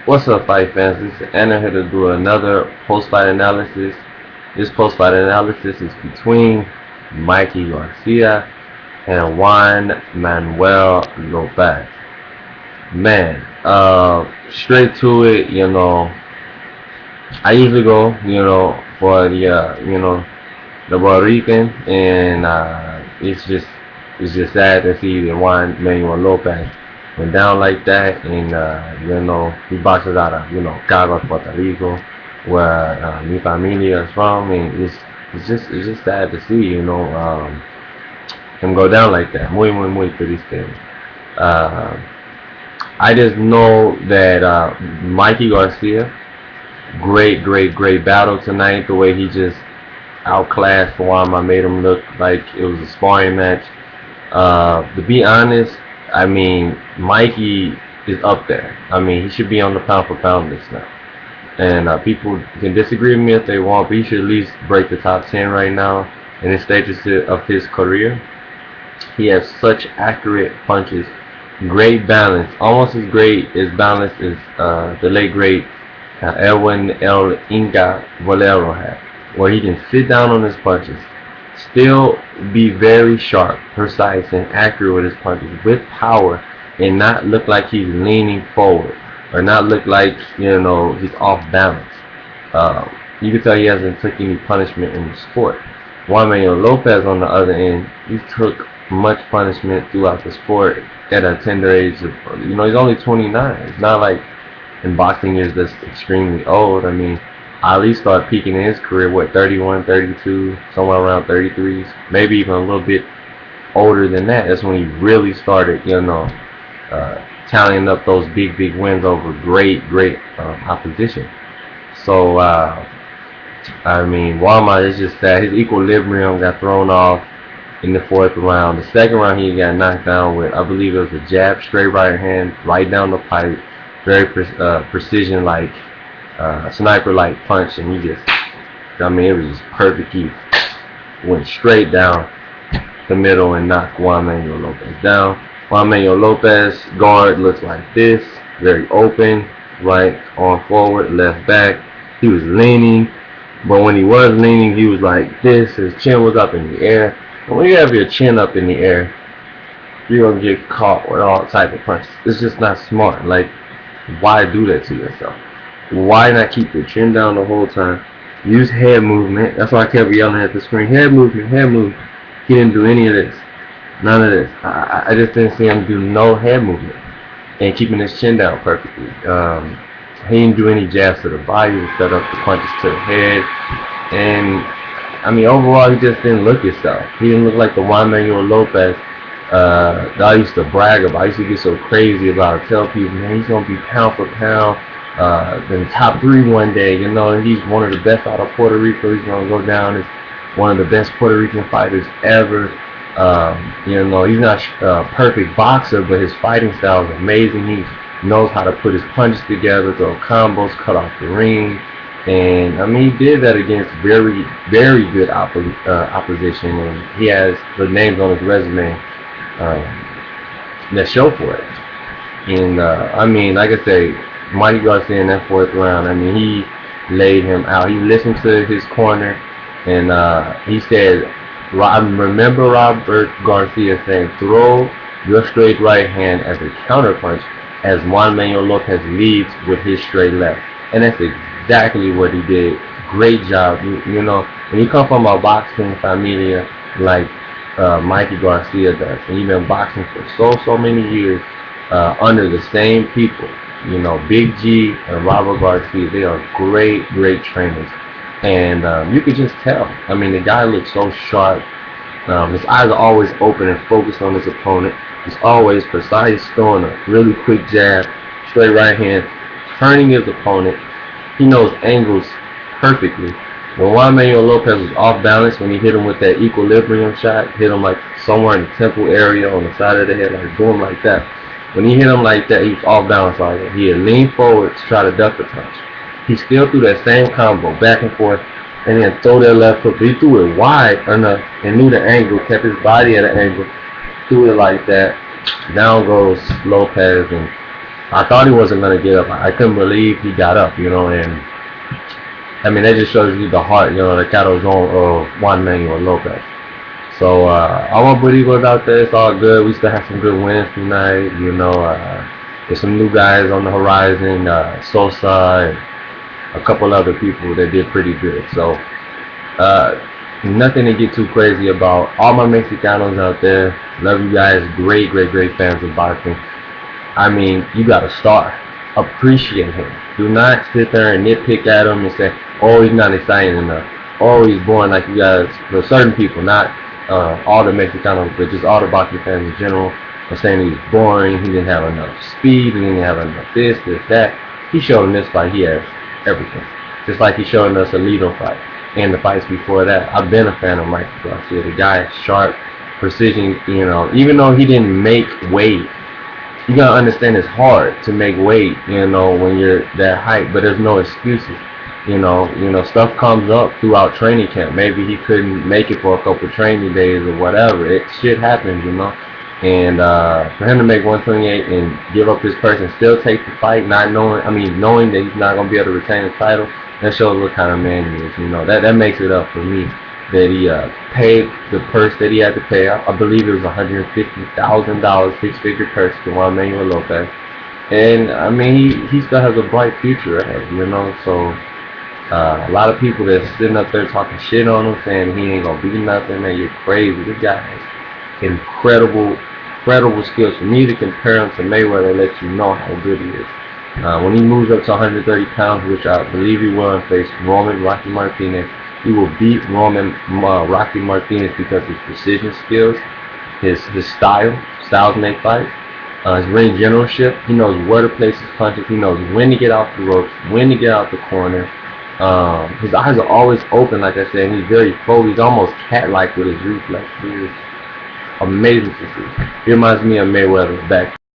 What's up, fight fans? This is Anna here to do another post-fight analysis. This post-fight analysis is between Mikey Garcia and Juan Manuel Lopez. Man, straight to it. I usually go, for the Puerto Rican, and it's just sad to see that Juan Manuel Lopez went down like that, and he boxes out of Cagua, Puerto Rico, where mi familia is from, and it's just sad to see him go down like that. Muy triste. Uh, I just know that Mikey Garcia, great battle tonight. The way he just outclassed Juanma, made him look like it was a sparring match. To be honest, I mean, Mikey is up there. I mean, he should be on the pound for pound list now. And people can disagree with me if they want, but he should at least break the top 10 right now in the stages of his career. He has such accurate punches, great balance, almost as great as balance as the late great Edwin El Inca Valero had, where he can sit down on his punches, still be very sharp, precise, and accurate with his punches, with power, and not look like he's leaning forward, or not look like he's off balance. You can tell he hasn't took any punishment in the sport. Juan Manuel Lopez, on the other end, he took much punishment throughout the sport at a tender age of, he's only 29. It's not like in boxing years that's extremely old. I mean, Ali started peaking in his career, 31, 32, somewhere around 33, maybe even a little bit older than that. That's when he really started, tallying up those big wins over great opposition. So, I mean, Juanma is just that his equilibrium got thrown off in the fourth round. The second round, he got knocked down with, I believe it was a jab, straight right hand, right down the pipe, very precision-like. Sniper-like punch, and it was just perfect. He went straight down the middle and knocked Juan Manuel Lopez down. Juan Manuel Lopez guard looks like this, very open, right arm forward, left back. He was leaning, but when he was leaning, he was like this. His chin was up in the air. And when you have your chin up in the air, you're gonna get caught with all type of punches. It's just not smart. Like, why do that to yourself? Why not keep your chin down the whole time? Use head movement. That's why I kept yelling at the screen. Head movement, head movement. He didn't do any of this. None of this. I just didn't see him do no head movement and keeping his chin down perfectly. He didn't do any jabs to the body to set up the punches to the head. And, I mean, overall, he just didn't look himself. He didn't look like the Juan Manuel Lopez that I used to brag about. I used to get so crazy about it. Tell people, man, he's going to be pound for pound. In the top 3 one day, he's one of the best out of Puerto Rico. He's gonna go down as one of the best Puerto Rican fighters ever. He's not a perfect boxer, but his fighting style is amazing. He knows how to put his punches together, throw combos, cut off the ring, and I mean, he did that against very good opposition, and he has the names on his resume that show for it. And I mean, like I say, Mikey Garcia in that fourth round, I mean, he laid him out. He listened to his corner, and he said, I remember Robert Garcia saying, throw your straight right hand as a counterpunch as Juan Manuel Lopez leads with his straight left. And that's exactly what he did. Great job. When you come from a boxing familia like Mikey Garcia does, and you've been boxing for so many years under the same people, Big G and Robert Garcia, they are great trainers. And you could just tell. I mean, the guy looks so sharp. His eyes are always open and focused on his opponent. He's always precise, throwing a really quick jab, straight right hand, turning his opponent. He knows angles perfectly. When Juan Manuel Lopez was off balance, when he hit him with that equilibrium shot, hit him like somewhere in the temple area on the side of the head, like boom, like that. When he hit him like that, he was off balance like that. He had leaned forward to try to duck the punch. He still threw that same combo back and forth, and then throw that left hook. But he threw it wide enough and knew the angle, kept his body at an angle, threw it like that. Down goes Lopez, and I thought he wasn't gonna get up. I couldn't believe he got up, and I mean that just shows you the heart, the cattle's on of Juanma Lopez. So I want Boricua out there. It's all good. We still have some good wins tonight. There's some new guys on the horizon, Sosa and a couple other people that did pretty good. So nothing to get too crazy about. All my Mexicanos out there, love you guys. Great, great, great fans of boxing. I mean, you gotta start. Appreciate him. Do not sit there and nitpick at him and say, oh, he's not exciting enough. Oh, he's boring like you guys. For certain people, not all the Mexicanos, but just all the boxing fans in general, are saying he was boring, he didn't have enough speed, he didn't have enough this, that. He showed in this fight he has everything. Just like he showed in us a Alito fight and the fights before that. I've been a fan of Mikey Garcia. The guy is sharp, precision, even though he didn't make weight, you gotta understand it's hard to make weight, when you're that height, but there's no excuses. Stuff comes up throughout training camp. Maybe he couldn't make it for a couple training days or whatever. Shit happens, And for him to make 128 and give up his purse and still take the fight, knowing that he's not gonna be able to retain the title, that shows what kind of man he is. That makes it up for me that he paid the purse that he had to pay. I believe it was $150,000, six-figure purse to Juanma Lopez. And I mean, he still has a bright future ahead, So a lot of people that's sitting up there talking shit on him, saying he ain't gonna be nothing, man, you're crazy. This guy has incredible skills. For me to compare him to Mayweather lets you know how good he is. When he moves up to 130 pounds, which I believe he will, and face Rocky Martinez, he will beat Rocky Martinez because of his precision skills, his styles make fights. His ring generalship, he knows where to place his punches, he knows when to get off the ropes, when to get out the corner. His eyes are always open, like I said, and he's very focused. He's almost cat-like with his reflexes. Amazing to see. He reminds me of Mayweather back